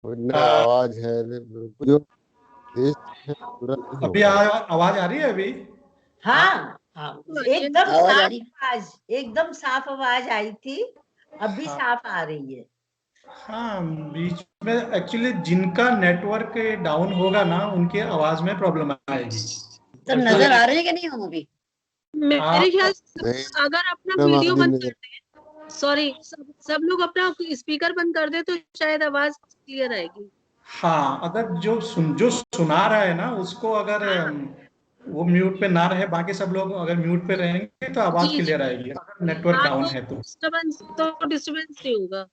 ना आ, आवाज है जो देश है पूरा नहीं हो अभी पा आवाज आ रही है अभी? हाँ हाँ, एकदम आवाज आ साफ रही। आवाज, एकदम साफ आवाज आई थी, अब भी हाँ साफ आ रही है। हाँ, बीच में एक्चुअली जिनका नेटवर्क डाउन होगा ना, उनके आवाज में प्रॉब्लम आएगी। तो नजर आ रहे हैं कि नहीं हम अभी? मेरे ख्याल से नहीं। अगर अपना मैम वीडियो अभी बंद नहीं। कर दें, सॉरी, सब लोग अपना स्पीकर बंद कर दे तो शायद आवाज क्लियर आएगी। हाँ, अगर जो सुना रहा है ना, उसको अगर वो म्यूट पे ना रहे, बाकी सब लोग अगर म्यूट पे रहेंगे तो आवाज जी जी, क्लियर आएगी, अगर नेटवर्क हाँ, डाउन तो है तो। डिस्टरबेंस नहीं होगा।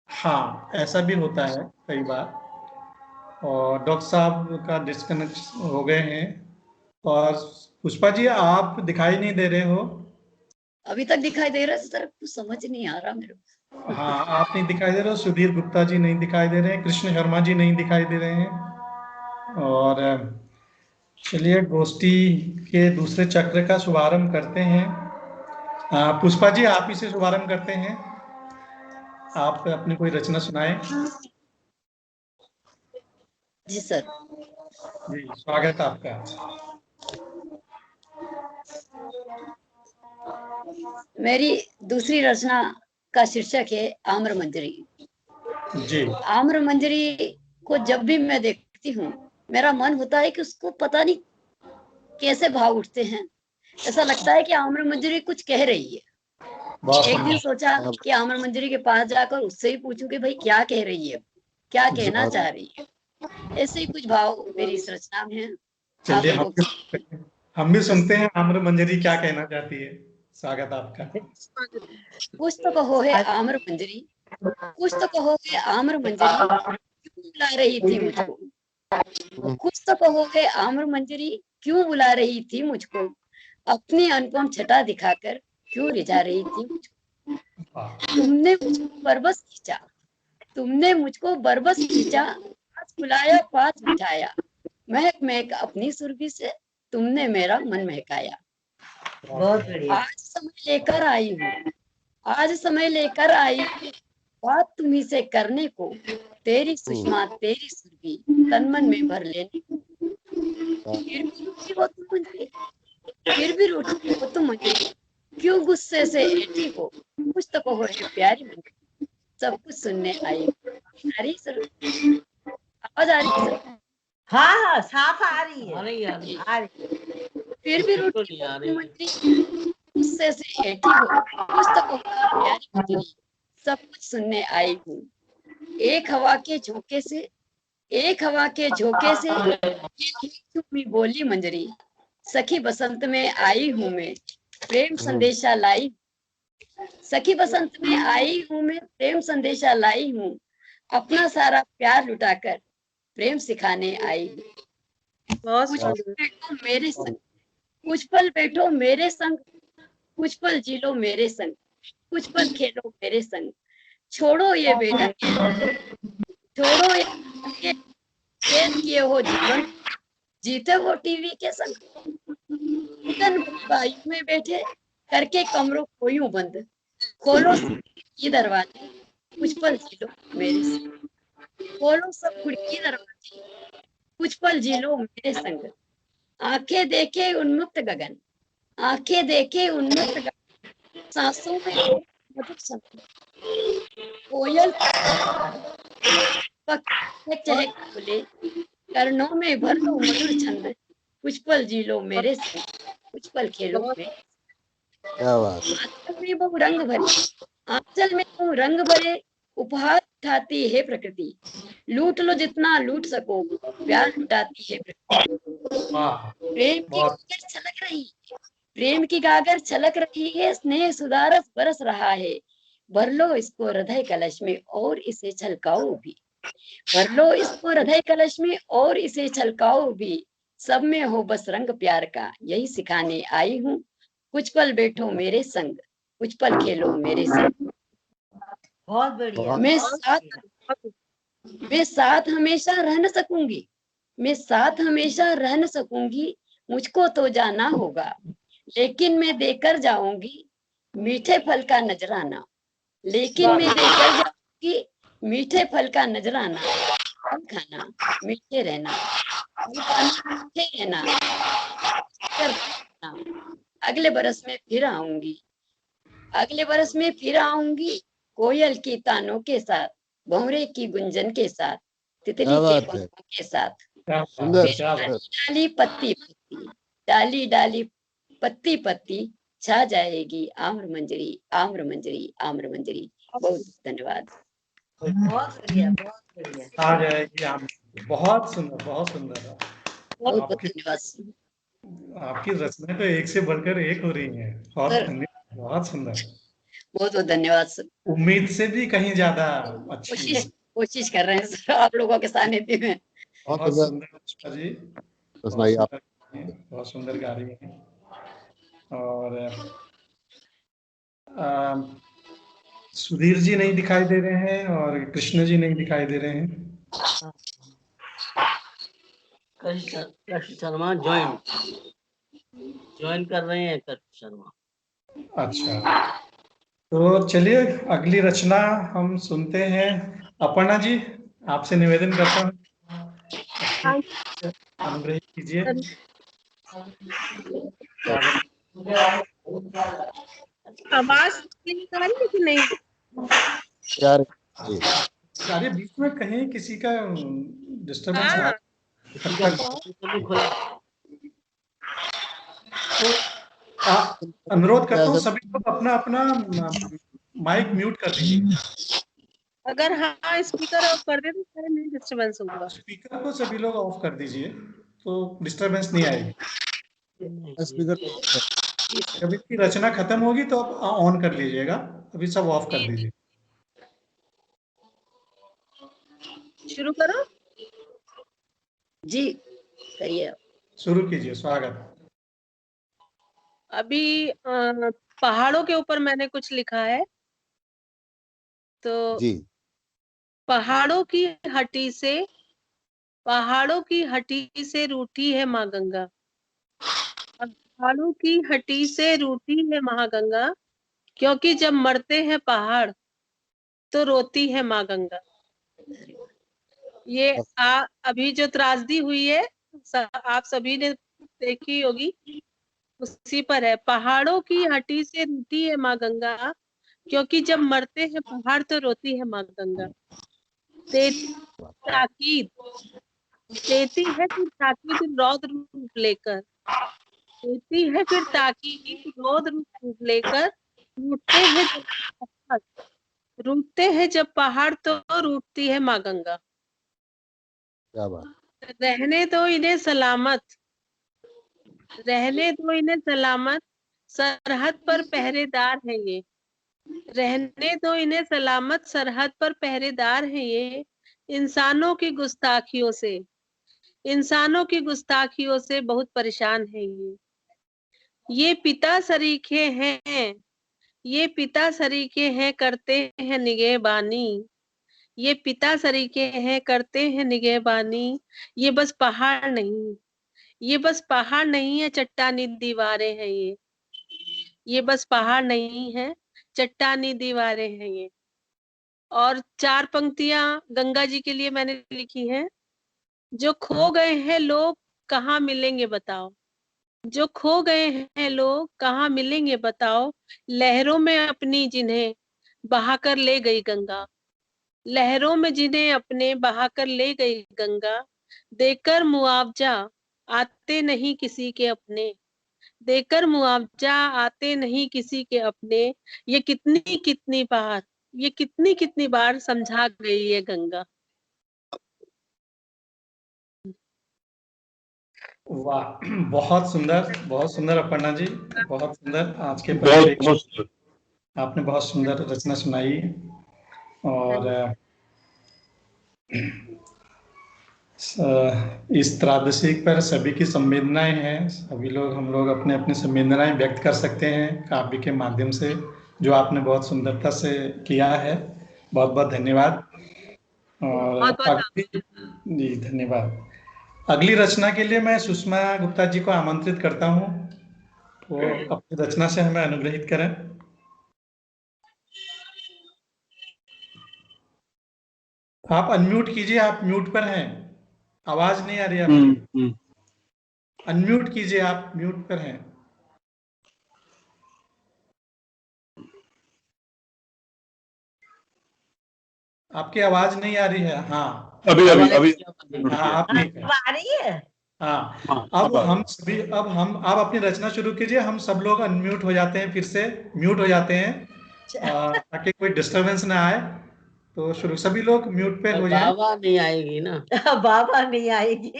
हाँ, ऐसा भी होता है कई बार। और डॉक्टर साहब का डिस्कनेक्ट हो गए हैं। और पुष्पा जी, आप दिखाई नहीं दे रहे हो। अभी तक दिखाई दे रहा है सर, कुछ समझ नहीं आ रहा मेरे को। हाँ, आप नहीं दिखाई दे रहे हो, सुधीर गुप्ता जी नहीं दिखाई दे रहे हैं, कृष्ण शर्मा जी नहीं दिखाई दे रहे हैं। और चलिए गोष्ठी के दूसरे चक्र का शुभारंभ करते हैं। पुष्पा जी, आप ही से शुभारंभ करते हैं। आप अपनी कोई रचना सुनाएं। जी सर। जी, स्वागत है आपका। मेरी दूसरी रचना का शीर्षक है आम्र मंजरी। जी। आम्र मंजरी को जब भी मैं देखती हूँ, मेरा मन होता है कि उसको पता नहीं कैसे भाव उठते हैं। ऐसा लगता है कि आम्र मंजरी कुछ कह रही है। बहुत एक दिन सुंदर। सोचा कि आम्र मंजरी के पास जाकर उससे ही पूछूं कि भाई क्या कह रही है, क्या जी, कहना चाह रही है। ऐसे ही कुछ भाव मेरी इस रचना में है। आप चलिए लोगों की हम भी सुनते हैं आम्र मंजरी क्या कहना चाहती है। स्वागत आपका। कुछ तो कहो है आम्र मंजरी, कुछ तो कहो है आम्र मंजरी, क्यों बुला रही थी मुझको। कुछ तो कहो है आम्र मंजरी, क्यों बुला रही थी मुझको। अपनी अनुपम छटा दिखाकर क्यों रिझा रही थी मुझको। तुमने मुझको बरबस खींचा, तुमने मुझको बरबस खींचा, पास बुलाया पास बिठाया, महक महक अपनी सुरभि से तुमने मेरा मन महकाया। बहुत बढ़िया। आज समय लेकर आई हूँ, आज समय लेकर आई हूँ, बात तुम्ही से करने को, तेरी सुषमा तेरी सुरभि तन मन में भर लेने को। फिर भी रूठी हो तुम मंजरी, फिर भी रूठी हो तुम मंजरी, क्यों गुस्से से ऐठी हो, कुछ तो कहो है प्यारी मंजरी, सब कुछ सुनने आई। आ रही सर, आवाज आ रही है सर? हाँ हाँ, साफ आ रही है, आ रही। फिर भी रूठी हो तुम मंजरी, गुस्से से ऐठी हो, कुछ तो कहो है प्यारी मंजरी, सब कुछ सुनने आई हूँ। एक हवा के झोंके से, एक हवा के झोंके से ये चुम्मी बोली मंजरी, सखी बसंत में आई हूँ मैं, प्रेम संदेशा लाई। सखी बसंत में आई हूँ मैं, प्रेम संदेशा लाई हूँ, अपना सारा प्यार लुटाकर प्रेम सिखाने आई हूँ। बहुत कुछ सुंदर। पल बैठो मेरे संग, कुछ पल बैठो मेरे संग, कुछ पल जी लो मेरे संग, कुछ पल खेलो मेरे संग। छोड़ो ये बेढंगे, छोड़ो ये बेढंगे, कैद किए हो जीवन, जीते हो टीवी के संग। घुटन वायु में बैठे करके कमरों को यूं बंद, खोलो ये दरवाजे, कुछ पल जी लो मेरे संग। खोलो सब खिड़की दरवाजे, कुछ पल जी लो मेरे संग। आंखें देखे उन्मुक्त गगन, आंखें देखे उन्मुक्त गगन, सांसों में मधुर संग। कोयल पक्षी चहक बोले, कर्णों में भर लो मधुर छंद, कुछ पल जी लो मेरे संग, कुछ पल खेलो मेरे। क्या बात। आंचल में वो रंग भरे, आंचल में वो रंग भरे, उपहार उठाती है प्रकृति, लूट लो जितना लूट सको, प्यार लुटाती है प्रकृति। वाह, प्रेम की बहुत। गागर छलक रही, प्रेम की गागर छलक रही है, स्नेह सुधारस बरस रहा है। भर लो इसको हृदय कलश में और इसे छलकाओ भी, भर लो इसको हृदय कलश में और इसे छलकाओ भी। सब में हो बस रंग प्यार का, यही सिखाने आई हूँ। कुछ पल बैठो मेरे संग, कुछ पल खेलो मेरे संग। बहुत बढ़िया, मैं बहुत साथ, बढ़िया। मैं साथ हमेशा रह न सकूंगी, मैं साथ हमेशा रह न सकूंगी, मुझको तो जाना होगा, लेकिन मैं देकर जाऊंगी मीठे फल का नजराना, लेकिन मैं देकर जाऊंगी मीठे फल का नजराना। अमृत खाना, मीठे रहना, मीठे रहना, अगले बरस में फिर आऊंगी, अगले बरस में फिर आऊंगी, कोयल की तानों के साथ, भंवरे की गुंजन के साथ, तितली क्या के बात है, पंखों के साथ, सुंदर फिर सुंदर। डाली पत्ती पत्ती, डाली डाली पत्ती पत्ती, छा जाएगी आम्र मंजरी, आम्र मंजरी, आम्र मंजरी। बहुत धन्यवाद। बहुत बढ़िया, बहुत बढ़िया। आ जाएगी आप। बहुत सुंदर, बहुत सुंदर। बहुत बहुत आपकी धन्यवाद। आपकी रचनाएं तो एक से बढ़कर एक हो रही हैं। बहुत सर। धन्यवाद, बहुत सुंदर। बहुत बहुत धन्यवाद सर। उम्मीद से भी कहीं ज्यादा अच्छी। कोशिश कर रहे हैं सर आप लोगों के सानिध्य में। बहुत बहुत सुंदर सुंदर पुष्पा जी, तो बहुत सुनाइए आप। सुंदर हैं, बहुत सुंदर गा रही हैं। और सुधीर जी नहीं दिखाई दे रहे हैं और कृष्ण जी नहीं दिखाई दे रहे हैं। कृष्ण शर्मा ज्वाइन कर रहे हैं कृष्ण शर्मा। अच्छा, तो चलिए अगली रचना हम सुनते हैं। अपर्णा जी, आपसे निवेदन करता हूँ, अनुग्रह कीजिए। आवाज क्लियर आ रही है कि नहीं? यार जी, सारे बीच में कहीं किसी का डिस्टर्बेंस हाँ, अनुरोध करता हूँ सभी लोग अपना अपना माइक म्यूट कर दीजिए। अगर हाँ स्पीकर ऑफ कर दे तो शायद नहीं डिस्टरबेंस होगा। स्पीकर को सभी लोग ऑफ कर दीजिए तो डिस्टरबेंस नहीं आएगी। स्पीकर जब इसकी रचना खत्म होगी तो आप ऑन कर लीजिएगा, अभी सब ऑफ कर दीजिए। शुरू करो। जी करिए। शुरू कीजिए, स्वागत। अभी पहाड़ों के ऊपर मैंने कुछ लिखा है। तो जी, पहाड़ों की हटी से, पहाड़ों की हटी से रूठी है माँ गंगा, पहाड़ों की हटी से रूठी है माँ गंगा, क्योंकि जब मरते हैं पहाड़ तो रोती है माँ गंगा। ये अभी जो त्रासदी हुई है आप सभी ने देखी होगी, उसी पर है। पहाड़ों की हटी से रूठी है माँ गंगा, क्योंकि जब मरते हैं पहाड़ तो रोती है माँ गंगा। ताकीद देती है फिर ताकीद रौद्र रूप लेकर, देती है फिर ताकीद रौद्र रूप लेकर, रूठते हैं जब पहाड़, रूठते हैं जब पहाड़ तो रूठती है माँ गंगा। क्या बात। रहने दो इन्हें सलामत, रहने दो इन्हें सलामत, सरहद पर पहरेदार है ये, रहने दो इन्हें सलामत, सरहद पर पहरेदार है ये, इंसानों की गुस्ताखियों से, इंसानों की गुस्ताखियों से बहुत परेशान है ये पिता सरीखे हैं, ये पिता सरीखे हैं, करते हैं निगहबानी, ये पिता सरीखे हैं, करते हैं निगहबानी, ये बस पहाड़ नहीं, ये बस पहाड़ नहीं है, चट्टानी दीवारें हैं ये बस पहाड़ नहीं है, चट्टानी दीवारें हैं ये। और 4 पंक्तियां गंगा जी के लिए मैंने लिखी हैं। जो खो गए हैं लोग कहाँ मिलेंगे बताओ, जो खो गए हैं लोग कहाँ मिलेंगे बताओ, लहरों में अपनी जिन्हें बहाकर ले गई गंगा, लहरों में जिन्हें अपने बहाकर ले गई गंगा, देकर मुआवजा आते नहीं किसी के अपने, देकर मुआवजा आते नहीं किसी के अपने, ये कितनी कितनी बार, ये कितनी कितनी बार समझा गई है गंगा। वाह, बहुत सुंदर अपर्णा जी, बहुत सुंदर। आज के परिप्रेक्ष्य आपने बहुत सुंदर रचना सुनाई। और इस त्रादशिक पर सभी की संवेदनाएं हैं, सभी लोग हम लोग अपने अपने संवेदनाएं व्यक्त कर सकते हैं काव्य के माध्यम से, जो आपने बहुत सुंदरता से किया है। बहुत बहुत धन्यवाद। और जी धन्यवाद। अगली रचना के लिए मैं सुषमा गुप्ता जी को आमंत्रित करता हूँ, तो अपनी रचना से हमें अनुग्रहित करें। आप अनम्यूट कीजिए, आप म्यूट पर हैं, आवाज नहीं आ रही आपकी। अनम्यूट कीजिए, आप म्यूट पर हैं। आपकी आवाज नहीं आ रही है। हाँ अभी अभी अभी हाँ, आप ठीक है। अब आ रही है। हाँ, हाँ, अब अब आ हम सभी, अब हम, आप अपनी रचना शुरू कीजिए, हम सब लोग अनम्यूट हो जाते हैं, फिर से म्यूट हो जाते हैं, ताकि कोई डिस्टरबेंस ना आए। तो शुरू, सभी लोग म्यूट पे हो जाएं। बाबा नहीं आएगी ना। बाबा नहीं आएगी।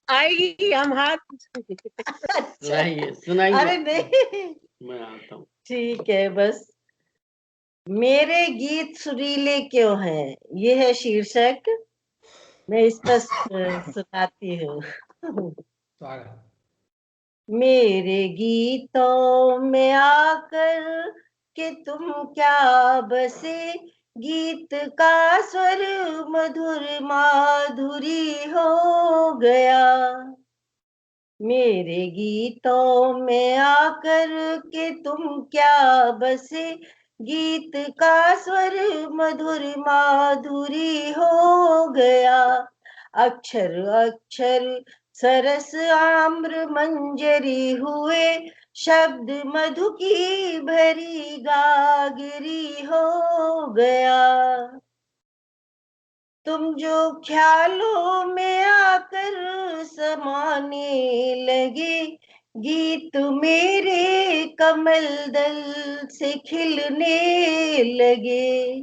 आएगी, हम हाथ सुनाइए सुनाइए। अरे नहीं, मैं आता हूँ। ठीक है, बस। मेरे गीत सुरीले क्यों हैं, ये है शीर्षक। मैं इस पर सुनाती हूँ। तो आगे। मेरे गीतों में आकर के तुम क्या बसे, गीत का स्वर मधुर माधुरी हो गया। मेरे गीतों में आकर के तुम क्या बसे, गीत का स्वर मधुर माधुरी हो गया। अक्षर अक्षर सरस आम्र मंजरी हुए, शब्द मधु की भरी गागरी हो गया। तुम जो ख्यालों में आकर समाने लगे, गीत मेरे कमल दल से खिलने लगे।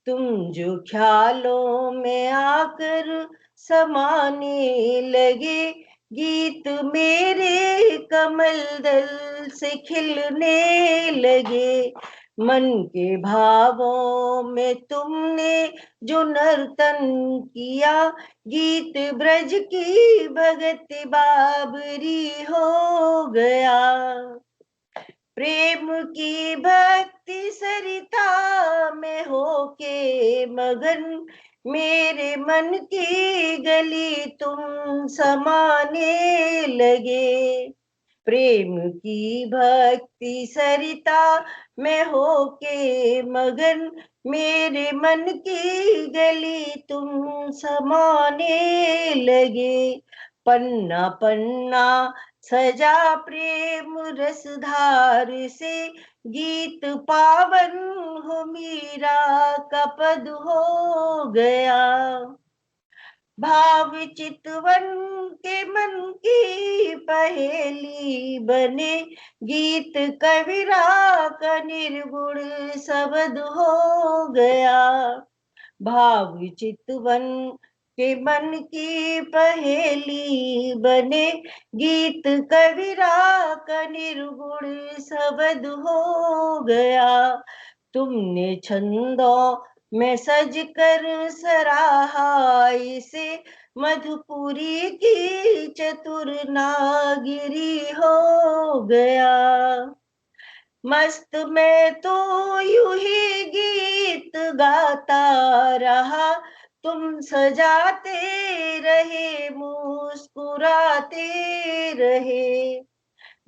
तुम जो ख्यालों में आकर समाने लगे, गीत मेरे कमल दल से खिलने लगे। मन के भावों में तुमने जो नर्तन किया, गीत ब्रज की भगत बाबरी हो गया। प्रेम की भक्ति सरिता में होके मगन, मेरे मन की गली तुम समाने लगे। प्रेम की भक्ति सरिता में होके मगन, मेरे मन की गली तुम समाने लगे। पन्ना पन्ना सजा प्रेम रसधार से, गीत पावन हो मीरा का पद हो गया। भाव चितवन के मन की पहेली बने, गीत कविरा का निर्गुण शब्द हो गया। भाव चितवन के मन की पहेली बने, गीत कविरा का निर्गुण शब्द हो गया। तुमने छंदों में सज कर सराहा इसे, मधुपुरी की चतुर नागिरी हो गया। मस्त में तो यूं ही गीत गाता रहा, तुम सजाते रहे मुस्कुराते रहे।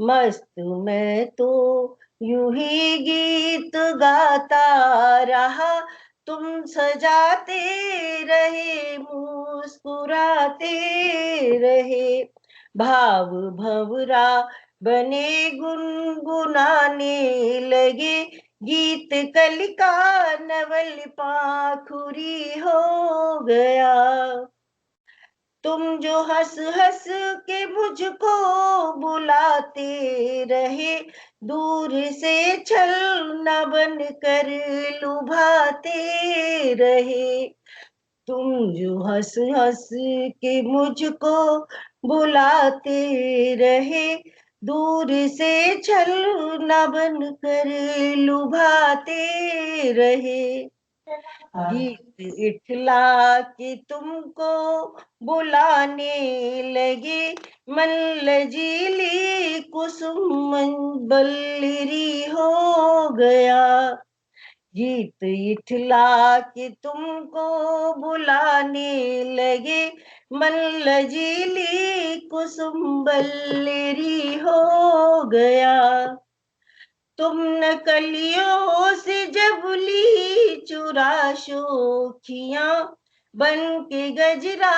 मस्त में तो यूं ही गीत गाता रहा, तुम सजाते रहे मुस्कुराते रहे। भाव भंवरा बने गुनगुनाने लगे, गीत कलिका नवल पाखुरी हो गया। तुम जो हंस हंस के मुझको बुलाते रहे, दूर से छल न बन कर लुभाते रहे। तुम जो हंस हंस के मुझको बुलाते रहे, दूर से छल न बन कर लुभाते रहे। गीत इठला के तुमको बुलाने लगे, मन लजीली कुसुम बल्लरी हो गया। गीत इठला के तुमको बुलाने लगे, मन लजीली कुसुम बल्लरी हो गया। तुम न कलियों से जब ली चुरा शोखियां, बन के गजरा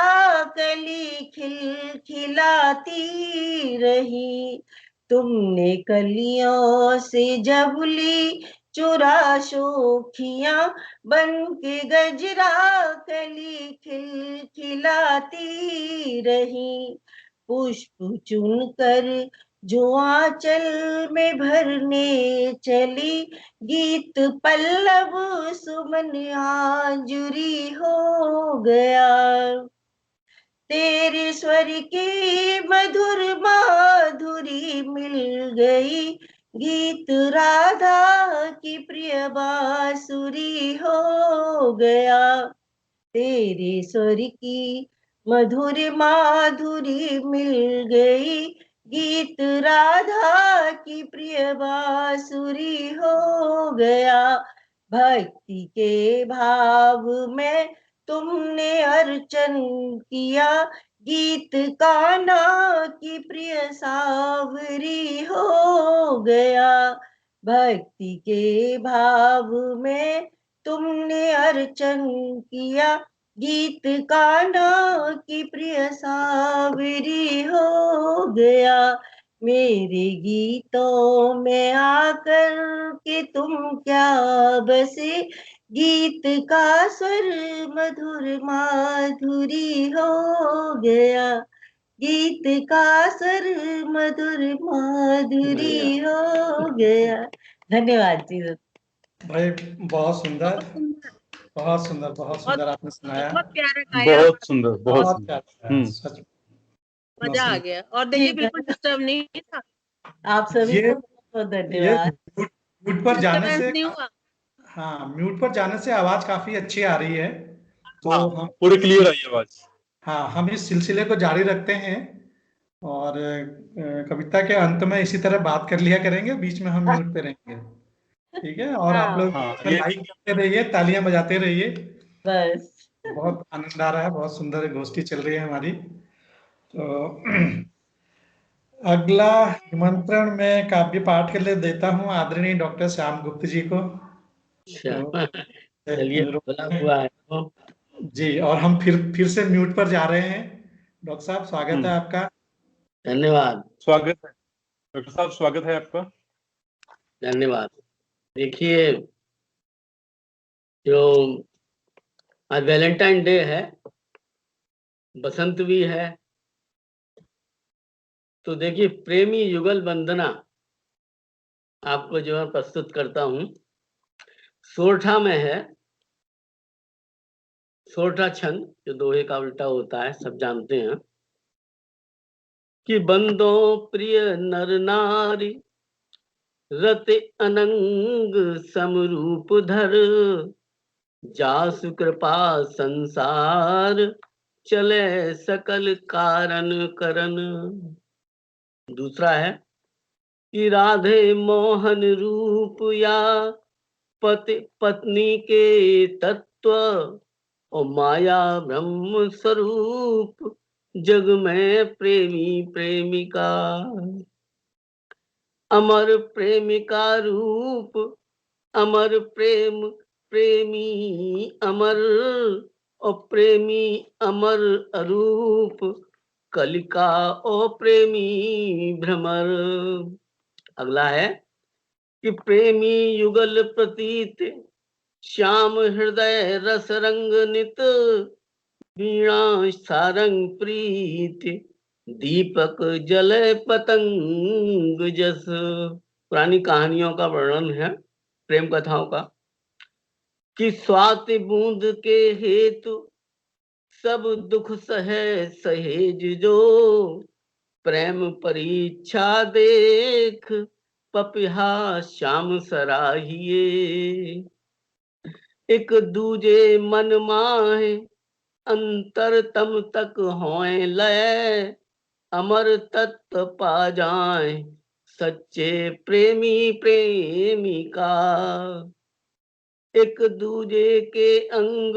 कली खिलखिलाती रही। तुमने कलियों से जब ली चुरा शोखियां, बन के गजरा कली खिलखिलाती रही। पुष्प चुन कर जो आंचल में भरने चली, गीत पल्लव सुमन आंजुरी हो गया। तेरे स्वर की मधुर माधुरी मिल गई, गीत राधा की प्रिय बांसुरी हो गया। तेरे स्वर की मधुर माधुरी मिल गई, गीत राधा की प्रिय बांसुरी हो गया। भक्ति के भाव में तुमने अर्चन किया, गीत कान्हा की प्रिय सावरी हो गया। भक्ति के भाव में तुमने अर्चन किया, गीत कान्हा की प्रिय सावरी हो गया। मेरे गीतों में आकर के तुम क्या बसे, गीत का स्वर मधुर माधुरी हो गया। गीत का स्वर मधुर माधुरी हो गया। धन्यवाद जी। भाई बहुत सुंदर, बहुत सुंदर, बहुत सुंदर आपने सुनाया। बहुत प्यारा गाया। बहुत सुंदर, बहुत बहुत सुंदर। प्यारा, सच में। मजा आ गया। और देखिए बिल्कुल डिस्टर्ब नहीं था, आप सभी ये को बहुत ये धन्यवाद। म्यूट पर जाने डिस्टर्बेंस से, नहीं हुआ। हाँ, म्यूट पर जाने से आवाज काफी अच्छी आ रही है। तो हाँ, हम पूरी क्लियर आई आवाज। हाँ, हम इस सिलसिले को जारी रखते हैं और कविता के अंत में इसी तरह बात कर लिया करेंगे, बीच में हम म्यूट पे रहेंगे, ठीक है? और आप लोग हाँ, इसमें लाइक करते रहिए, तालियां बजाते रहिए। बस बहुत आनंद आ रहा है, बहुत सुंदर गोष्ठी चल रही है हमारी। तो अगला निमंत्रण मैं काव्य पाठ के लिए देता हूँ आदरणीय डॉक्टर श्याम गुप्त जी को। अच्छा, चलिए खुला हुआ है तो। जी, और हम फिर से म्यूट पर जा रहे हैं। डॉक्टर साहब स्वागत है आपका। धन्यवाद, स्वागत है डॉक्टर साहब, स्वागत है आपका। धन्यवाद। देखिए, जो आज वैलेंटाइन डे है, बसंत भी है, तो देखिए प्रेमी युगल वंदना आपको जो है प्रस्तुत करता हूँ। सोरठा में है, सोरठा छंद जो दोहे का उल्टा होता है, सब जानते हैं कि बंदो प्रिय नर नारी, रति अनंग समरूप धर, जासु कृपा संसार, चले सकल कारण करन। दूसरा है कि राधे मोहन रूप या पति पत्नी के तत्व, और माया ब्रह्म स्वरूप, जग में प्रेमी प्रेमिका। अमर प्रेमिका रूप, अमर प्रेम प्रेमी अमर, और प्रेमी अमर अरूप, कलिका ओ प्रेमी भ्रमर। अगला है कि प्रेमी युगल प्रतीत, श्याम हृदय रस रंग नित, वीणा सारंग प्रीत, दीपक जले पतंग जस। पुरानी कहानियों का वर्णन है, प्रेम कथाओं का, कि स्वाति बूंद के हेतु सब दुख सहे सहेज जो, प्रेम परीक्षा देख पपिहा श्याम सराहिए। एक दूजे मन माहे, अंतर तम तक होए लय, अमर तत्व पा जाए, सच्चे प्रेमी प्रेमिका। एक दूजे के अंग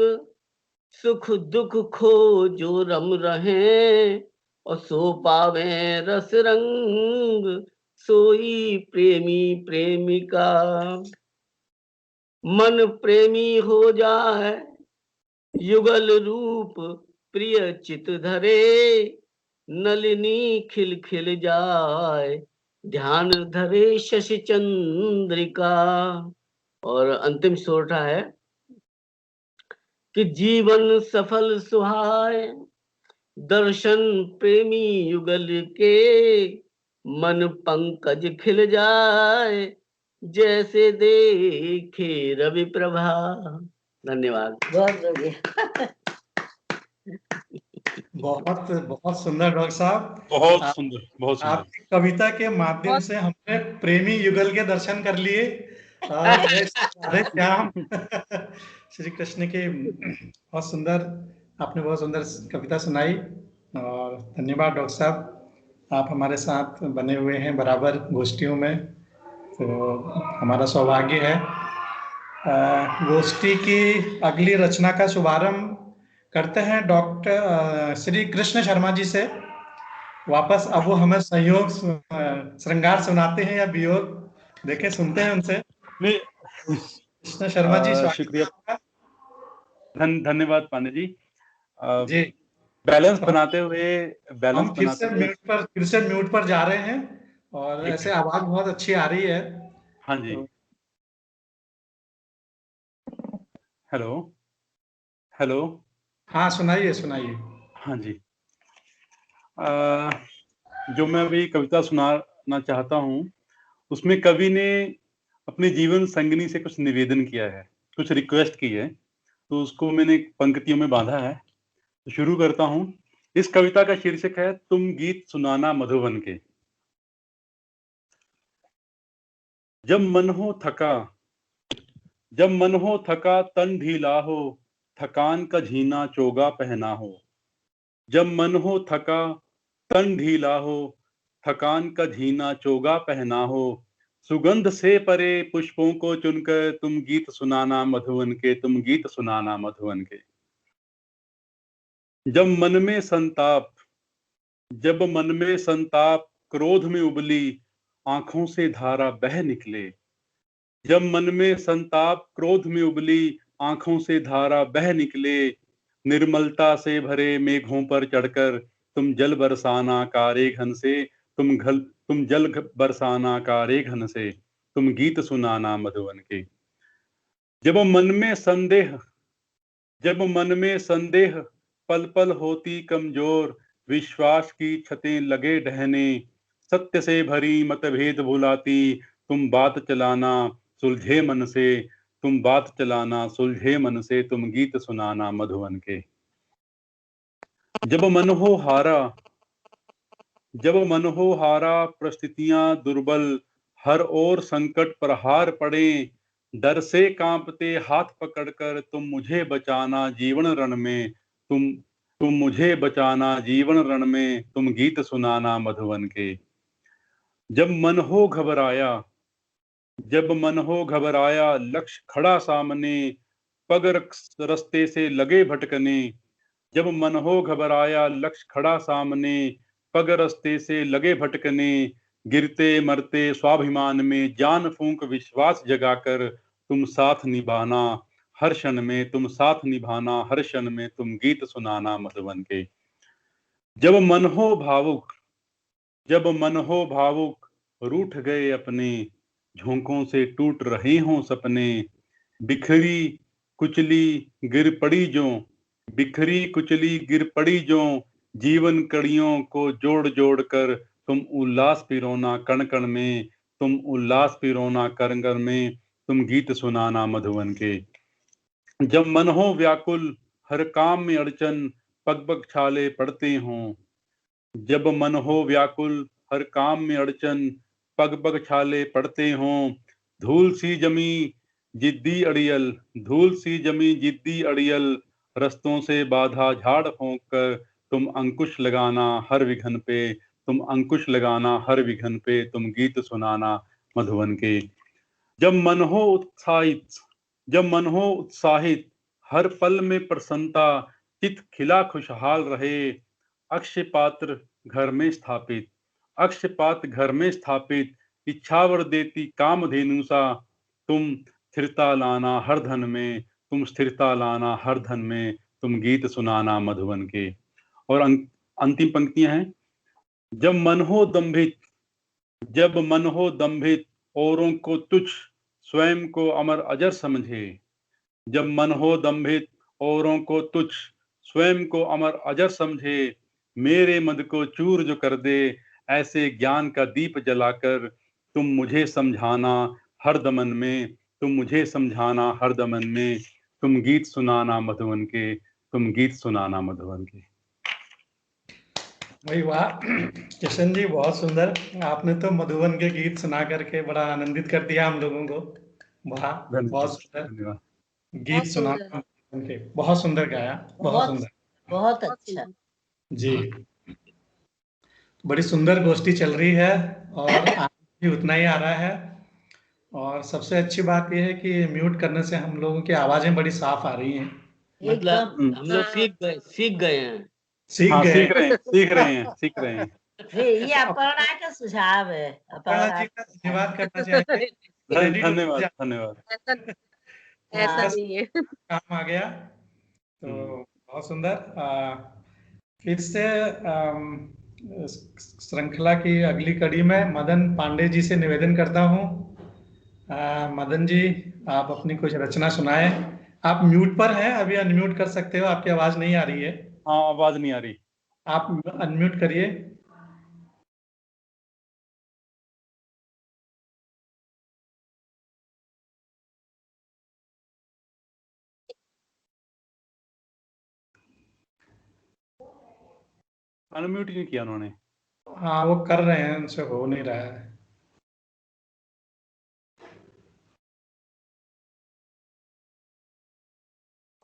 सुख दुख खो जो रम रहे, और सो पावे रस रंग, सोई प्रेमी प्रेमिका। मन प्रेमी हो जाए युगल रूप प्रिय चित धरे, नलिनी खिल खिल जाए ध्यान धरे शशि चंद्रिका। और अंतिम सोरठा है कि जीवन सफल सुहाए दर्शन प्रेमी युगल के, मन पंकज खिल जाए जैसे देखे रवि प्रभा। धन्यवाद। बहुत बढ़िया। बहुत बहुत सुंदर डॉक्टर साहब। बहुत आप- सुंदर, बहुत सुंदर। आपकी कविता के माध्यम से हमने प्रेमी युगल के दर्शन कर लिए और राधे श्याम श्री कृष्ण के। बहुत सुंदर, आपने बहुत सुंदर कविता सुनाई और धन्यवाद डॉक्टर साहब, आप हमारे साथ बने हुए हैं बराबर गोष्ठियों में, तो हमारा सौभाग्य है। गोष्ठी की अगली रचना का शुभारंभ करते हैं डॉक्टर श्री कृष्ण शर्मा जी से। वापस अब वो हमें संयोग श्रृंगार सुनाते हैं या वियोग, देखें सुनते हैं उनसे। कृष्ण शर्मा जी, शुक्रिया, धन्यवाद पांडे जी। जी बैलेंस बनाते हुए हम फिर से म्यूट पर जा रहे हैं और ऐसे आवाज बहुत अच्छी आ रही है। हाँ जी, हेलो हेलो, हाँ सुनाइए सुनाइए। हाँ जी, जो मैं अभी कविता सुनाना चाहता हूँ उसमें कवि ने अपने जीवन संगिनी से कुछ निवेदन किया है, कुछ रिक्वेस्ट की है, तो उसको मैंने पंक्तियों में बांधा है। तो शुरू करता हूँ। इस कविता का शीर्षक है तुम गीत सुनाना मधुबन के। जब मन हो थका तन ढीला हो, थकान का झीना चोगा पहना हो। जब मन हो थका तन ढीला हो, थकान का झीना चोगा पहना हो। सुगंध से परे पुष्पों को चुनकर तुम गीत सुनाना मधुवन के, तुम गीत सुनाना मधुवन के। जब मन में संताप क्रोध में उबली आंखों से धारा बह निकले। जब मन में संताप क्रोध में उबली आंखों से धारा बह निकले। निर्मलता से भरे मेघों पर चढ़कर तुम जल बरसाना कारे घन से, तुम जल बरसाना कारे घन से, तुम गीत सुनाना मधुवन के। जब मन में संदेह पल पल होती कमजोर, विश्वास की छतें लगे ढहने। सत्य से भरी मतभेद भुलाती तुम बात चलाना सुलझे मन से, तुम बात चलाना सुलझे मन से, तुम गीत सुनाना मधुवन के। जब मन हो हारा परिस्थितियां दुर्बल, हर ओर संकट पर हार पड़े। डर से कांपते हाथ पकड़कर तुम मुझे बचाना जीवन रण में, तुम मुझे बचाना जीवन रण में, तुम गीत सुनाना मधुवन के। जब मन हो घबराया लक्ष्य खड़ा सामने, पग रास्ते से लगे भटकने। जब मन हो घबराया लक्ष्य खड़ा सामने, पग रास्ते से लगे भटकने। गिरते मरते स्वाभिमान में जान फूंक विश्वास जगाकर तुम साथ निभाना हर क्षण में, तुम साथ निभाना हर क्षण में, तुम गीत सुनाना मधुवन के। जब मन हो भावुक रूठ गए अपने, झोंकों से टूट रहे हों सपने। बिखरी कुचली गिर पड़ी जो जीवन कड़ियों को जोड़ जोड़ कर तुम उल्लास पिरोना कण कण में, तुम उल्लास पिरोना कण कण में, तुम गीत सुनाना मधुवन के। जब मन हो व्याकुल हर काम में अड़चन, पग पग छाले पड़ते हों। जब मन हो व्याकुल हर काम में अड़चन, पग पग छाले पड़ते हों। धूल सी जमी जिद्दी अड़ियल, रस्तों से बाधा झाड़ फोंक कर तुम अंकुश लगाना हर विघन पे, तुम अंकुश लगाना हर विघन पे, तुम गीत सुनाना मधुवन के। जब मन हो उत्साहित हर पल में प्रसन्नता, चित खिला खुशहाल रहे। अक्षय पात्र घर में स्थापित, अक्षपात घर में स्थापित, इच्छावर देती कामधेनु सा, तुम स्थिरता लाना हर धन में, तुम स्थिरता लाना हर धन में, तुम गीत सुनाना मधुबन के। और अंतिम पंक्तियां हैं, जब मन हो दंभित, जब मन हो दंभित औरों को तुच्छ, स्वयं को अमर अजर समझे। जब मन हो दंभित औरों को तुच्छ, स्वयं को अमर अजर समझे, मेरे मद को चूर जो कर दे, ऐसे ज्ञान का दीप जलाकर तुम मुझे समझाना हर दमन में, तुम मुझे समझाना हर दमन में, तुम गीत सुनाना मधुबन के, तुम गीत सुनाना मधुबन के। वही वाह किशन जी, बहुत सुंदर। आपने तो मधुबन के गीत सुना करके बड़ा आनंदित कर दिया हम लोगों को। वाह, बहुत सुंदर धन्यवाद। गीत सुना, बहुत सुंदर गाया, बहुत सुंदर, बहुत अच्छा जी। बड़ी सुंदर गोष्ठी चल रही है और आनंद भी उतना ही आ रहा है। और सबसे अच्छी बात यह है कि म्यूट करने से हम लोगों की आवाजें बड़ी साफ आ रही हैं। मतलब हम लोग सीख गए हैं। सीख हाँ, गए, सीख रहे हैं। ये अपर्णा का सुझाव है। अपर्णा जी का धन्यवाद करना चाहेंगे। धन्यवाद। ऐसा नहीं है। काम आ गया तो बहुत सुंदर। फिर से श्रृंखला की अगली कड़ी में मदन पांडे जी से निवेदन करता हूँ। मदन जी, आप अपनी कुछ रचना सुनाएं। आप म्यूट पर हैं, अभी अनम्यूट कर सकते हो, आपकी आवाज नहीं आ रही है। हाँ, आवाज नहीं आ रही, आप अनम्यूट करिए। अनम्यूट नहीं किया उन्होंने। हाँ, वो कर रहे हैं, उनसे हो नहीं रहा है।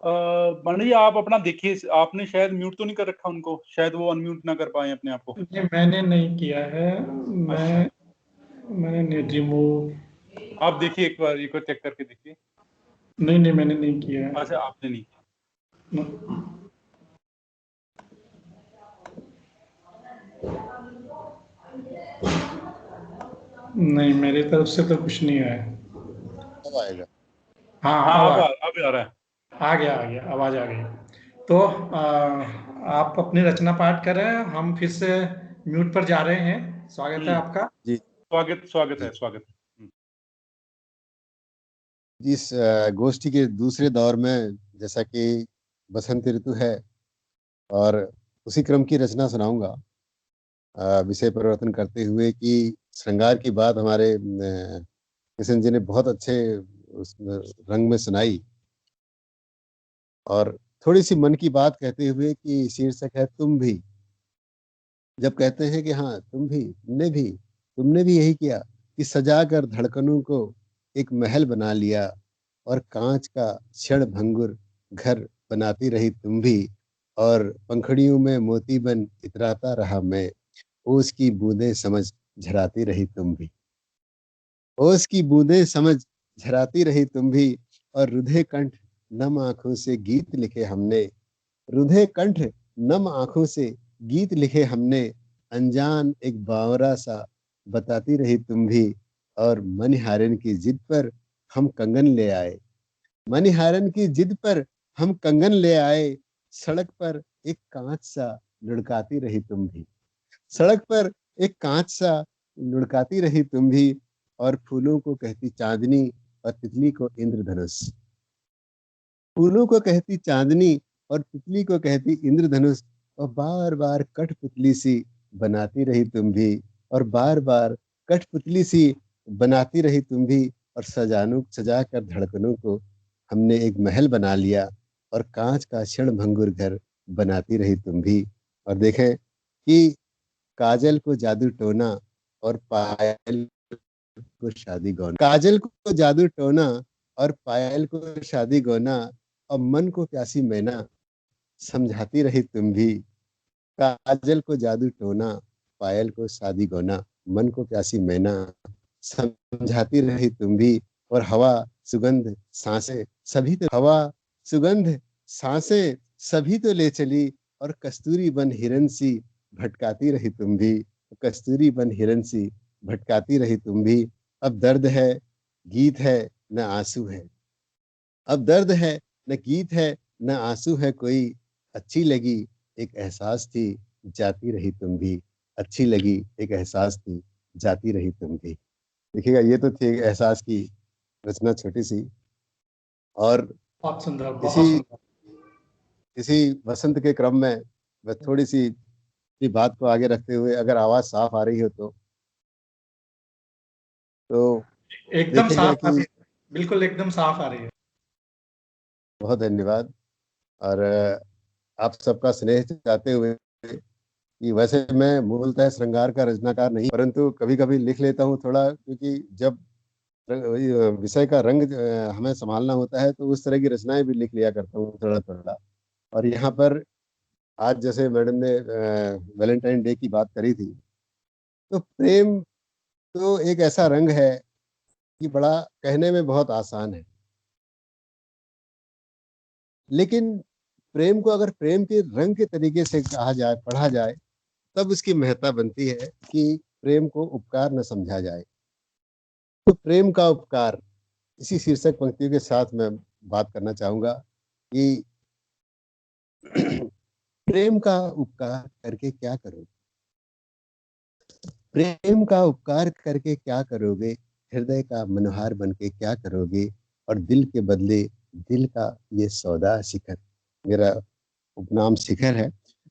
पंडित जी, आप अपना देखिए, आपने शायद म्यूट तो नहीं कर रखा उनको, शायद वो अनम्यूट ना कर पाए अपने आप को। नहीं, मैंने नहीं किया है। मैंने रिमूव। आप देखिए, एक बार चेक करके देखिए। नहीं, मैंने नहीं किया है। अच्छा, आपने नहीं किया। नहीं, मेरी तरफ से तो कुछ नहीं आया। अब आएगा। हाँ, अब आ रहा है। आ गया, आवाज आ गई। तो आप अपनी रचना पाठ करें, हम फिर से म्यूट पर जा रहे हैं। स्वागत है आपका। जी, स्वागत है। इस गोष्ठी के दूसरे दौर में, जैसा कि बसंत ऋतु है और उसी क्रम की रचना सुनाऊंगा, विषय परिवर्तन करते हुए कि श्रृंगार की बात हमारे किशन जी ने बहुत अच्छे उस रंग में सुनाई, और थोड़ी सी मन की बात कहते हुए कि शीर्षक है तुम भी। जब कहते हैं कि हाँ तुम भी, तुमने भी यही किया कि सजा कर धड़कनों को एक महल बना लिया, और कांच का क्षण भंगुर घर बनाती रही तुम भी, और पंखड़ियों में मोती बन इतराता रहा मैं, ओस की बूंदें समझ झराती रही तुम भी, ओस की बूंदें समझ झराती रही तुम भी, और रुधे कंठ नम आंखों से गीत लिखे हमने, रुधे कंठ नम आंखों से गीत लिखे हमने, अनजान एक बावरा सा बताती रही तुम भी, और मनिहारन की जिद पर हम कंगन ले आए, मनिहारन की जिद पर हम कंगन ले आए, सड़क पर एक कांच सा लुढ़काती रही तुम भी, सड़क पर एक कांच सा लुढ़काती रही तुम भी, और फूलों को कहती चांदनी और तितली को इंद्रधनुष, फूलों को कहती चांदनी और तितली को कहती इंद्रधनुष, और बार बार कठपुतली सी बनाती रही तुम भी, और बार बार कठपुतली सी बनाती रही तुम भी, और सजा कर धड़कनों को हमने एक महल बना लिया, और कांच का क्षण भंगुर घर बनाती रही तुम भी। और देखें कि काजल को जादू टोना और पायल को शादी गौना, काजल को जादू टोना और पायल को शादी गौना, और मन को प्यासी मैना समझाती रही तुम भी, काजल को जादू टोना पायल को शादी गौना, मन को प्यासी मैना समझाती रही तुम भी, और हवा सुगंध सांसें सभी तो, हवा सुगंध सांसें सभी तो ले चली, और कस्तूरी बन हिरन सी भटकाती रही तुम भी, कस्तूरी बन हिरन सी भटकाती रही तुम भी। अब दर्द है गीत है न आंसू है, अब दर्द है न गीत है न आंसू है कोई, अच्छी लगी एक एहसास थी जाती रही तुम भी। अच्छी लगी एक एहसास थी जाती रही तुम भी। देखिएगा, ये तो थी एक एहसास की रचना, छोटी सी। और बहुत सुंदर, इसी बहुत सुंदर। इसी वसंत के क्रम में मैं थोड़ी सी अपनी बात को आगे रखते हुए, अगर आवाज साफ आ रही हो तो एकदम देखिएगा साफ आ कि रही है, बिल्कुल एकदम साफ आ रही है। बहुत धन्यवाद। और आप सबका स्नेह चाहते हुए कि वैसे मैं मूलतः श्रृंगार का रचनाकार नहीं, परंतु कभी कभी लिख लेता हूँ थोड़ा, क्योंकि जब विषय का रंग हमें संभालना होता है तो उस तरह की रचनाएं भी लिख लिया करता हूँ थोड़ा थोड़ा। और यहाँ पर आज जैसे मैडम ने वैलेंटाइन डे की बात करी थी, तो प्रेम तो एक ऐसा रंग है कि बड़ा कहने में बहुत आसान है, लेकिन प्रेम को अगर प्रेम के रंग के तरीके से कहा जाए, पढ़ा जाए, तब उसकी महत्ता बनती है कि प्रेम को उपकार न समझा जाए। तो प्रेम का उपकार, इसी शीर्षक पंक्तियों के साथ मैं बात करना चाहूंगा कि प्रेम का उपकार करके क्या करोगे, प्रेम का उपकार करके क्या करोगे, हृदय का मनोहार बन के क्या करोगे, और दिल के बदले दिल का ये सौदा शिखर, मेरा उपनाम शिखर है,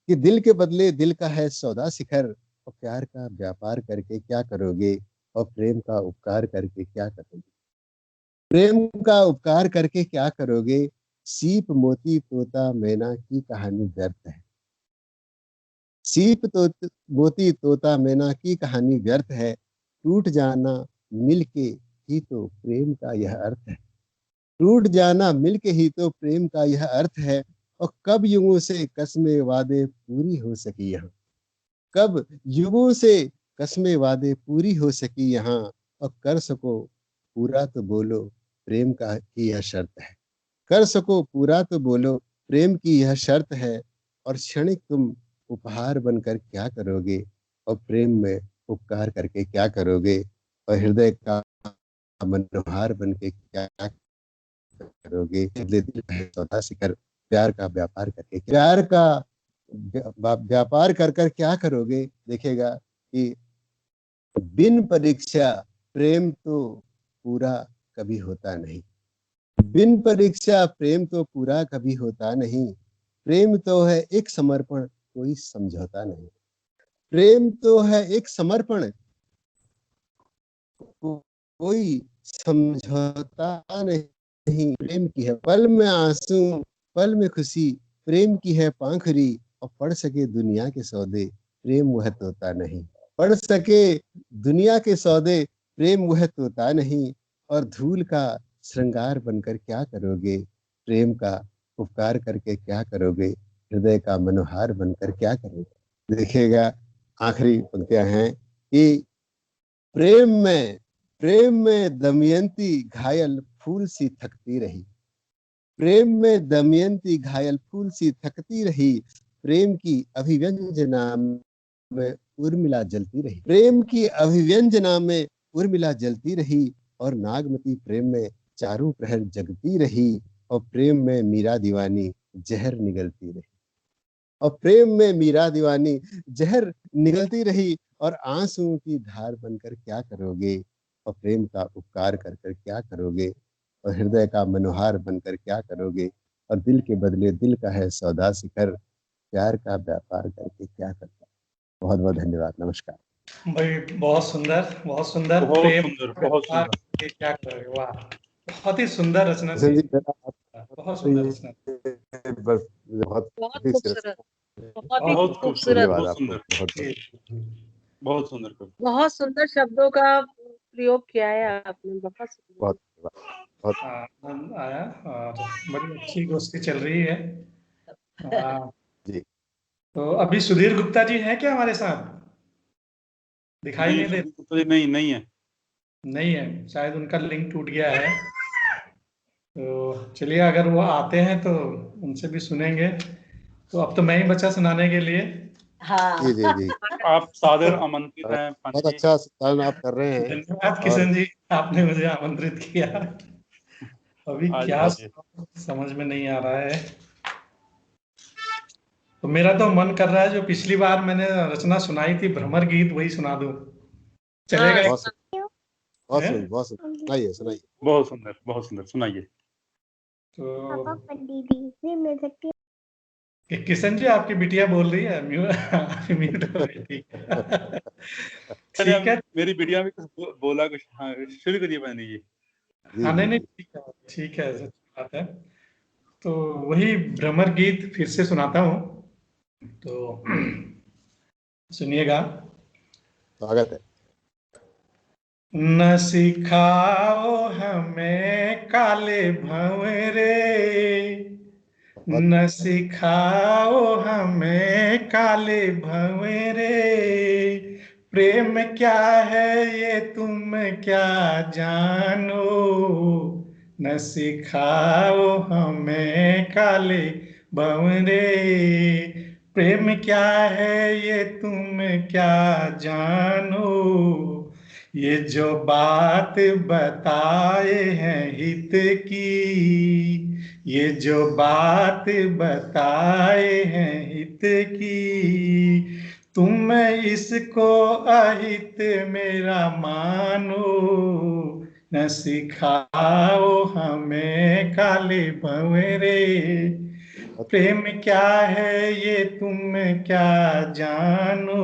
कि दिल के बदले दिल का है सौदा शिखर, और प्यार का व्यापार करके क्या करोगे, और प्रेम का उपकार करके क्या करोगे। प्रेम का उपकार करके क्या करोगे, सीप मोती तोता मैना की कहानी व्यर्थ है। सीप तो मोती तोता मैना की कहानी व्यर्थ है, टूट जाना मिलके ही तो प्रेम का यह अर्थ है। टूट जाना मिलके ही तो प्रेम का यह अर्थ है, और कब युगों से कस्में वादे पूरी हो सकी यहाँ, कब युगों से कस्में वादे पूरी हो सकी यहाँ, और कर सको पूरा तो बोलो प्रेम का की यह शर्त है। कर सको पूरा तो बोलो प्रेम की यह शर्त है, और क्षणिक तुम उपहार बनकर क्या करोगे, और प्रेम में उपकार करके क्या करोगे, और हृदय का मनोहार बन के क्या करोगे, बदले दिल का है सौदा शिखर, प्यार का व्यापार करके, प्यार का व्यापार कर कर क्या करोगे। देखिएगा कि बिन परीक्षा प्रेम तो पूरा कभी होता नहीं, बिन परीक्षा प्रेम तो पूरा कभी होता नहीं, प्रेम तो है एक समर्पण कोई समझौता नहीं, प्रेम तो है एक समर्पण कोई समझौता नहीं, प्रेम की है पल में आंसू पल में खुशी, प्रेम की है पाखुरी, और पढ़ सके दुनिया के सौदे प्रेम वह तोता नहीं, पढ़ सके दुनिया के सौदे प्रेम वह तोता नहीं, और धूल का श्रृंगार बनकर क्या करोगे, प्रेम का उपकार करके क्या करोगे, हृदय का मनोहार बनकर क्या करोगे। देखिएगा, आखिरी पंक्तियां हैं कि प्रेम में दमयंती घायल फूल सी थकती रही, प्रेम में दमयंती घायल फूल सी थकती रही, प्रेम की अभिव्यंजना में उर्मिला जलती रही, प्रेम की अभिव्यंजना में उर्मिला जलती रही, और नागमती प्रेम में चारों प्रहर जगती रही, और प्रेम में मीरा दीवानी जहर निगलती रही, और प्रेम में मीरा दीवानी जहर निगलती रही, और आंसुओं की धार बनकर क्या करोगे, और प्रेम का उपकार कर कर क्या करोगे, और हृदय का मनोहार बनकर क्या करोगे, और दिल के बदले दिल का है सौदा शिखर, प्यार का व्यापार करके क्या करता। बहुत बहुत धन्यवाद, नमस्कार। भाई बहुत सुंदर, बहुत सुंदर। बहुत प्रेम सुंदर, बहुत व्यापार सुंदर। करके क्या करोगे, वाह, बहुत ही सुंदर रचना किशन थी, जी, बहुत सुंदर रचना। बस बहुत बहुत ही खूबसूरत, बहुत ही बहुत खूबसूरत, खूबसूरत, धन्यवाद बहुत आपको, सुंदर, बहुत जी, बहुत सुंदर कवि। बहुत सुंदर शब्दों का प्रयोग किया है आपने, बहुत सुंदर। बहुत बहुत आनंद आया, और बड़ी अच्छी गोष्ठी चल रही है। जी। तो अभी सुधीर गुप्ता जी हैं क्या हमारे साथ? दिखाई नहीं दे, तो नहीं नहीं है। नहीं है, शायद उनका लिंक टूट गया है। तो चलिए, अगर वो आते हैं तो उनसे भी सुनेंगे। तो अब तो मैं ही बचा सुनाने के लिए। हाँ जी जी जी, आप सादर आमंत्रित हैं बहुत पंडित जी। अच्छा संचालन आप कर रहे हैं। धन्यवाद और किशन जी, आपने मुझे आमंत्रित किया। अभी आज क्या समझ में नहीं आ रहा है। तो मेरा तो मन कर रहा है जो पिछली बार मैंने रचना सुनाई थी भ्रमर गीत, वही सुना दूं, चलेगा? हाँ, बहुत सुंदर, बहुत हैं? सुंदर, बहुत सुंदर, सुनाइए सुनाइए। बहुत सुंदर सुनाइए। तो किशन जी, आपकी बिटिया बोल रही है, म्यूट हो गई। ठीक है, मेरी बिटिया भी कुछ बोला कुछ। हाँ, शुरू करिए पंडित जी। जी हाँ, जी नहीं, जी, ठीक है, अच्छी बात है। तो वही भ्रमर गीत फिर से सुनाता हूँ, तो सुनिएगा। स्वागत है। न सिखाओ हमें काले भंवरे, बहुत न सिखाओ हमें काले भंवरे, प्रेम क्या है ये तुम क्या जानो, न सिखाओ हमें काले भंवरे, प्रेम क्या है ये तुम क्या जानो, ये जो बात बताए हैं हित की, ये जो बात बताए हैं हित की, तुम इसको अहित मेरा मानो, न सिखाओ हमें काले भंवरे, प्रेम क्या है ये तुम क्या जानो,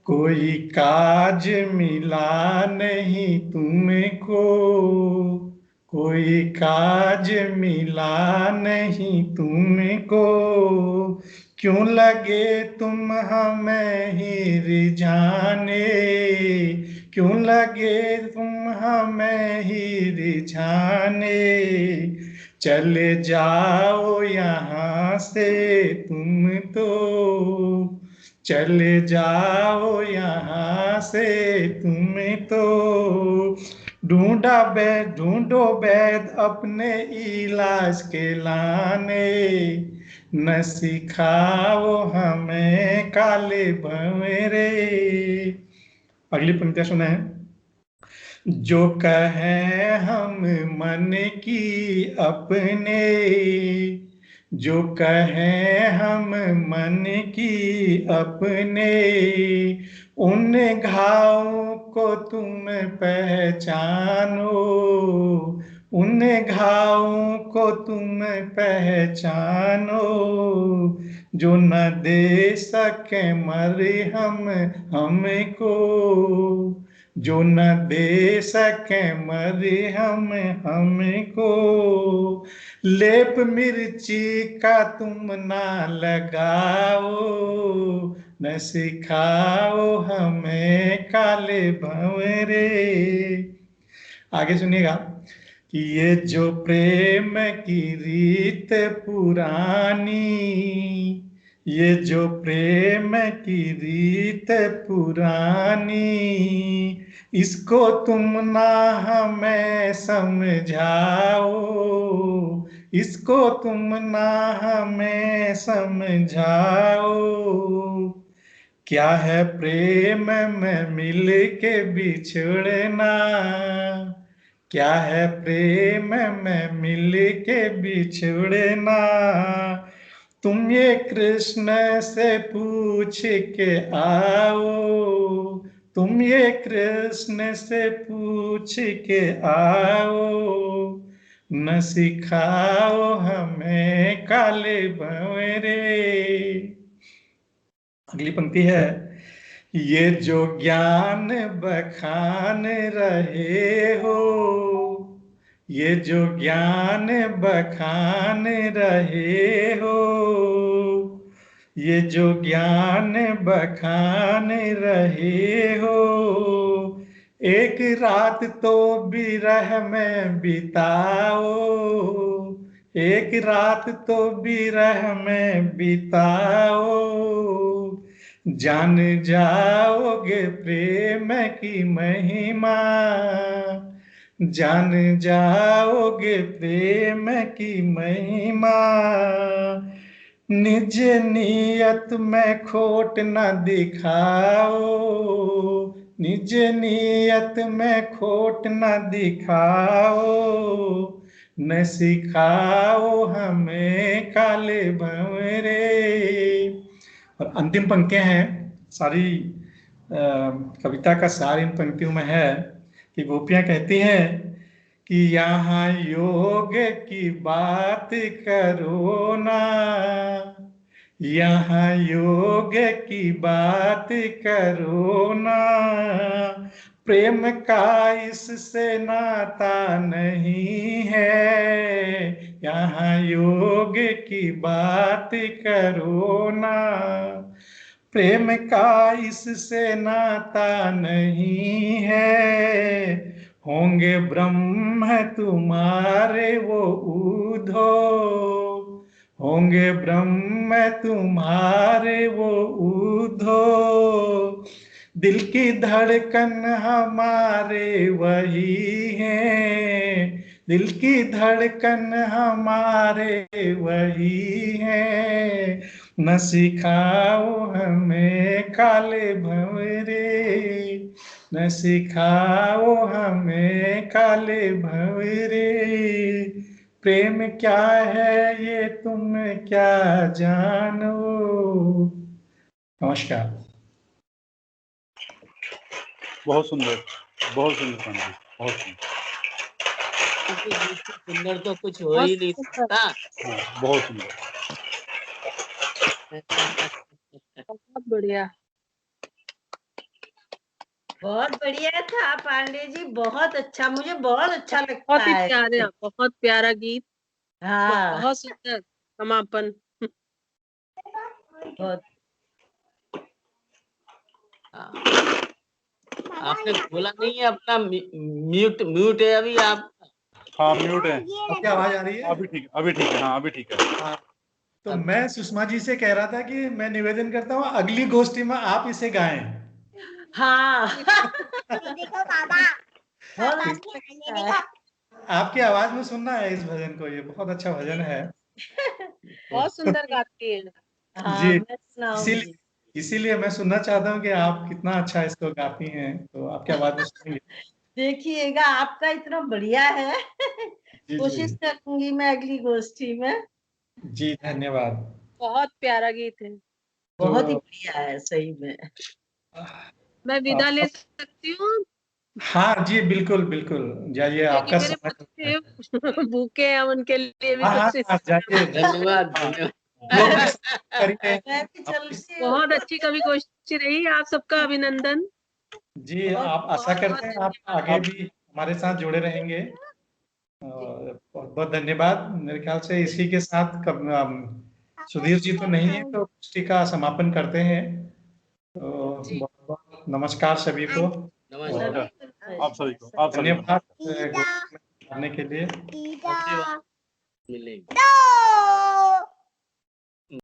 कोई काज मिला नहीं तुमको, कोई काज मिला नहीं तुमको, क्यों लगे तुम हमें ही रिझाने, क्यों लगे तुम हमें ही रिझाने, चले जाओ यहाँ से तुम तो, चले जाओ यहाँ से तुम तो, ढूंढो वैद अपने इलाज के लाने, न सिखाओ हमें काले भंवरे। अगली पंक्तियां सुना है। जो कहें हम मन की अपने, जो कहें हम मन की अपने, उन घावों को तुम पहचानो, उन घावों को तुम पहचानो, जो न दे सके मरहम हमको, जो न दे सके मरहम हमको, लेप मिर्ची का तुम ना लगाओ, न सिखाओ हमें काले भंवरे। आगे सुनिएगा कि ये जो प्रेम की रीत पुरानी, ये जो प्रेम की रीत पुरानी, इसको तुम ना हमें समझाओ, इसको तुम ना हमें समझाओ, क्या है प्रेम में मिल के बिछड़ना, क्या है प्रेम में मिल के बिछड़ना, तुम ये कृष्ण से पूछ के आओ, तुम ये कृष्ण से पूछ के आओ, न सिखाओ हमें काले भंवरे। अगली पंक्ति है, ये जो ज्ञान बखान रहे हो, ये जो ज्ञान बखान रहे हो, ये जो ज्ञान बखान रहे हो, एक रात तो विरह में बिताओ, एक रात तो विरह में बिताओ, जान जाओगे प्रेम की महिमा, जान जाओगे प्रेम की महिमा, निज नियत में खोट न दिखाओ, निज नियत में खोट न दिखाओ, न सिखाओ हमें काले भंवरे। और अंतिम पंक्तियां हैं, सारी कविता का सार इन पंक्तियों में है कि गोपियां कहती हैं कि यहाँ योग की बात करो ना, यहाँ योग की बात करो ना, प्रेम का इससे नाता नहीं है, यहाँ योग की बात करो ना, प्रेम का इससे नाता नहीं है, होंगे ब्रह्म तुम्हारे वो ऊधो, होंगे ब्रह्म तुम्हारे वो ऊधो, दिल की धड़कन हमारे वही हैं, दिल की धड़कन हमारे वही हैं, न सिखाओ हमें काले भंवरे, न सिखाओ हमें काले भंवरे, प्रेम क्या है ये तुम क्या जानो। नमस्कार। बहुत सुंदर, बहुत सुंदर स्वामी जी, बहुत सुंदर। सुंदर तो कुछ हो ही नहीं सकता। हाँ, बहुत सुंदर। बहुत बढ़िया, बहुत बढ़िया था पांडे जी, बहुत अच्छा, मुझे बहुत अच्छा लगता बहुत ही है। प्यारा, बहुत प्यारा गीत, हाँ, बहुत सुंदर समापन। बहुत। आपने बोला नहीं है अपना, म्यूट म्यूट है अभी आप। हाँ म्यूट है। आपकी आवाज आ रही है? अभी ठीक है, अभी ठीक है, हाँ अभी ठीक है। हाँ, तो मैं सुषमा जी से कह रहा था कि मैं निवेदन करता हूँ अगली गोष्ठी में आप इसे गाएं। हाँ देखो बाबा, बहुत देखो। अच्छा है। आपकी आवाज में सुनना है इस भजन को, ये बहुत अच्छा भजन है। बहुत सुंदर गाती है। हाँ, जी, मैं सुनाऊंगी। इसीलिए मैं सुनना चाहता हूँ कि आप कितना अच्छा इसको गाती हैं, तो आपकी आवाज में सुनेंगे। देखिएगा, आपका इतना बढ़िया है। जी कोशिश जी करूंगी मैं अगली गोष्ठी में। जी, धन्यवाद। बहुत प्यारा गीत है। बहुत ही तो बढ़िया है सही में। मैं विदा ले सकती हूँ हाँ जी, बिल्कुल बिल्कुल, जाइए, क्योंकि आपका मेरे समय है। बच्चे भूखे हैं, उनके लिए भी हाँ हाँ कुछ हाँ, जाइए, धन्यवाद हाँ, धन्यवाद। लोग भी करिए। मैं भी चलती हूँ। बहुत अच्छी कवि गोष्ठी रही, आप सबका अभिनंदन। जी, बहुत आप आशा बहुत करते हैं आप धन्यवाद। आगे भी हमारे साथ जुड़े रहेंगे, और बहुत बहुत धन्यवाद। मेरे ख्याल से इसी के साथ सुधीर जी तो नहीं है, तो गोष्ठी का समापन करते हैं। तो जी। बहुत बहुत नमस्कार सभी को, और नमस्कार। आप सभी को, आप सभी को धन्यवाद गोष्ठी में आने के लिए। मिलेंगे।